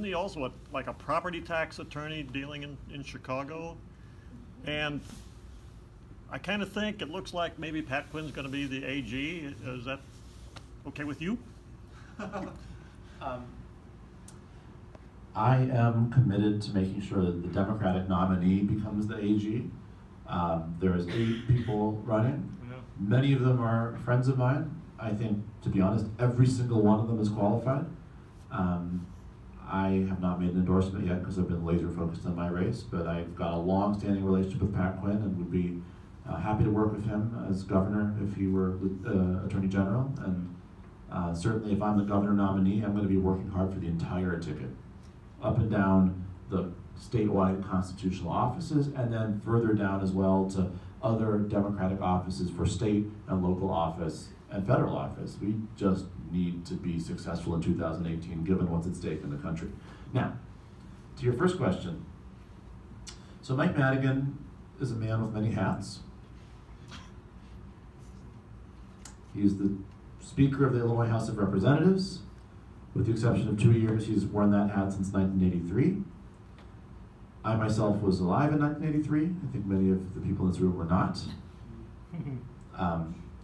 isn't he also like a property tax attorney dealing in Chicago? And I kind of think it looks like maybe Pat Quinn's going to be the AG. Is that okay with you? I am committed to making sure that the Democratic nominee becomes the AG. There's 8 people running. Yeah. Many of them are friends of mine. I think, to be honest, every single one of them is qualified. I have not made an endorsement yet because I've been laser focused on my race, but I've got a long-standing relationship with Pat Quinn and would be happy to work with him as governor if he were Attorney General. And certainly if I'm the governor nominee, I'm going to be working hard for the entire ticket, up and down the statewide constitutional offices, and then further down as well to other Democratic offices for state and local office and federal office. We just need to be successful in 2018, given what's at stake in the country. Now, to your first question. So Mike Madigan is a man with many hats. He's the Speaker of the Illinois House of Representatives. With the exception of 2 years, he's worn that hat since 1983. I myself was alive in 1983. I think many of the people in this room were not.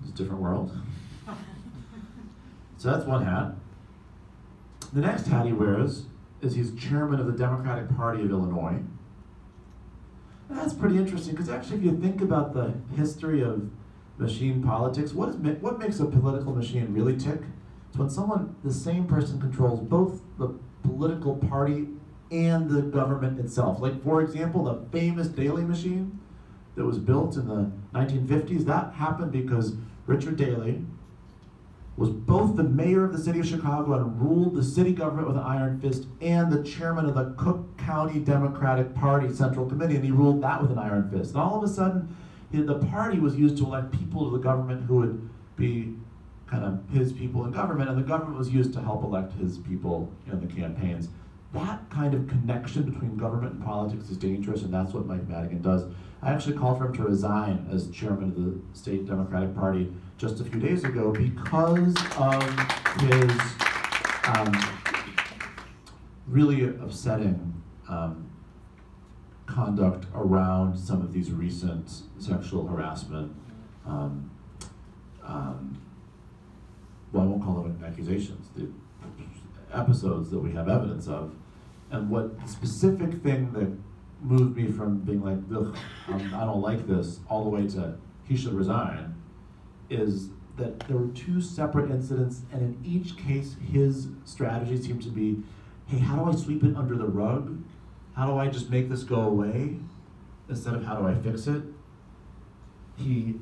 It's a different world. So that's one hat. The next hat he wears is he's chairman of the Democratic Party of Illinois. And that's pretty interesting, because actually if you think about the history of machine politics, what makes a political machine really tick? It's when someone, the same person, controls both the political party and the government itself. Like, for example, the famous Daley machine that was built in the 1950s, that happened because Richard Daley was both the mayor of the city of Chicago and ruled the city government with an iron fist, and the chairman of the Cook County Democratic Party Central Committee, and he ruled that with an iron fist. And all of a sudden, the party was used to elect people to the government who would be kind of his people in government, and the government was used to help elect his people in the campaigns. That kind of connection between government and politics is dangerous, and that's what Mike Madigan does. I actually called for him to resign as chairman of the state Democratic Party just a few days ago because of his really upsetting conduct around some of these recent sexual harassment. Well, I won't call them accusations, the episodes that we have evidence of. And what the specific thing that moved me from being like, ugh, I don't like this, all the way to he should resign, is that there were 2 separate incidents, and in each case his strategy seemed to be, hey, how do I sweep it under the rug? How do I just make this go away instead of how do I fix it? He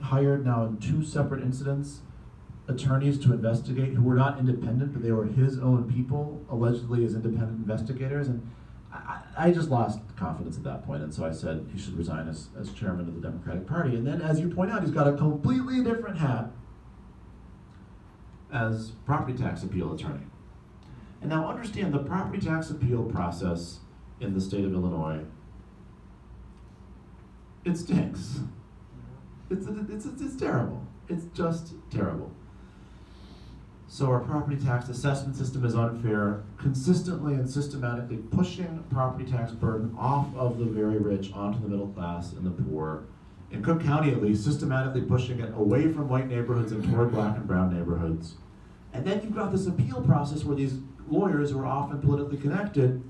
hired now in 2 separate incidents attorneys to investigate who were not independent, but they were his own people, allegedly as independent investigators. And I just lost confidence at that point, and so I said he should resign as chairman of the Democratic Party. And then, as you point out, he's got a completely different hat as property tax appeal attorney. And now understand, the property tax appeal process in the state of Illinois, it stinks. It's terrible. It's just terrible. So our property tax assessment system is unfair, consistently and systematically pushing property tax burden off of the very rich onto the middle class and the poor. In Cook County, at least, systematically pushing it away from white neighborhoods and toward black and brown neighborhoods. And then you've got this appeal process where these lawyers who are often politically connected,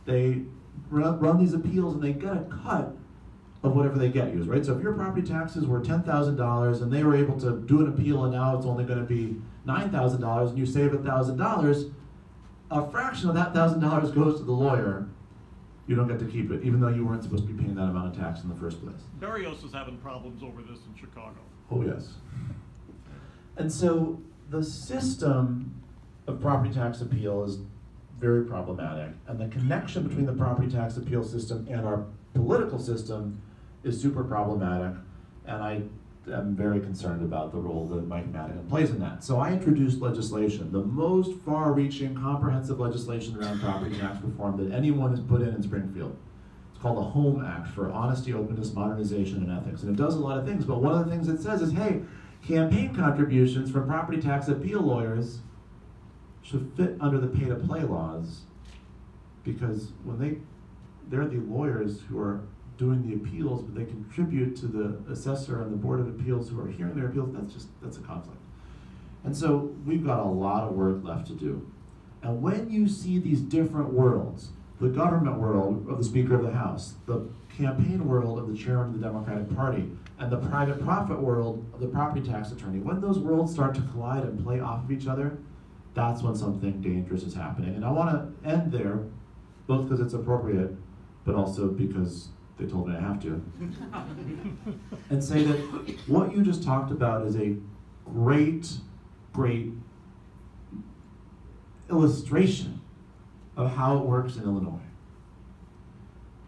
they run these appeals and they get a cut of whatever they get used, right? So if your property taxes were $10,000 and they were able to do an appeal and now it's only going to be $9,000 and you save $1,000, a fraction of that $1,000 goes to the lawyer. You don't get to keep it, even though you weren't supposed to be paying that amount of tax in the first place. Barrios is having problems over this in Chicago. Oh, yes. And so the system of property tax appeal is very problematic, and the connection between the property tax appeal system and our political system is super problematic, and I am very concerned about the role that Mike Madigan plays in that. So I introduced legislation, the most far-reaching, comprehensive legislation around property tax reform that anyone has put in Springfield. It's called the HOME Act, for Honesty, Openness, Modernization, and Ethics. And it does a lot of things, but one of the things it says is, hey, campaign contributions from property tax appeal lawyers should fit under the pay-to-play laws because when they're the lawyers who are doing the appeals, but they contribute to the assessor and the Board of Appeals who are hearing their appeals, that's a conflict. And so we've got a lot of work left to do. And when you see these different worlds, the government world of the Speaker of the House, the campaign world of the chairman of the Democratic Party, and the private profit world of the property tax attorney, when those worlds start to collide and play off of each other, that's when something dangerous is happening. And I want to end there, both because it's appropriate, but also because they told me I have to, and say that what you just talked about is a great, great illustration of how it works in Illinois.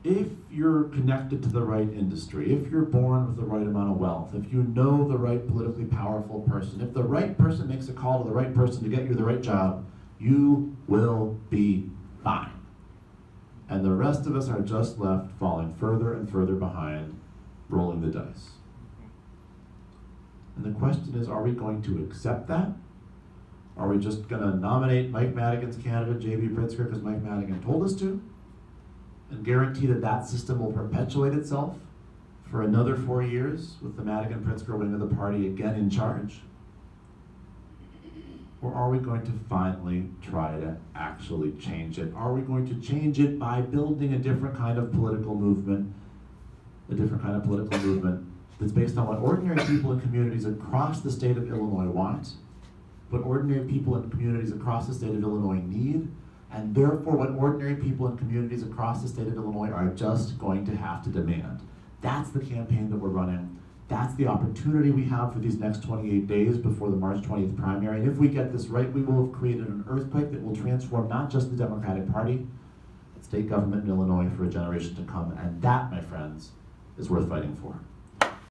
If you're connected to the right industry, if you're born with the right amount of wealth, if you know the right politically powerful person, if the right person makes a call to the right person to get you the right job, you will be fine. And the rest of us are just left falling further and further behind, rolling the dice. And the question is, are we going to accept that? Are we just going to nominate Mike Madigan's candidate, J.B. Pritzker, because Mike Madigan told us to, and guarantee that that system will perpetuate itself for another 4 years with the Madigan-Pritzker wing of the party again in charge? Or are we going to finally try to actually change it? Are we going to change it by building a different kind of political movement, that's based on what ordinary people in communities across the state of Illinois want, what ordinary people in communities across the state of Illinois need, and therefore what ordinary people in communities across the state of Illinois are just going to have to demand? That's the campaign that we're running. That's the opportunity we have for these next 28 days before the March 20th primary. And if we get this right, we will have created an earthquake that will transform not just the Democratic Party, but state government in Illinois for a generation to come. And that, my friends, is worth fighting for.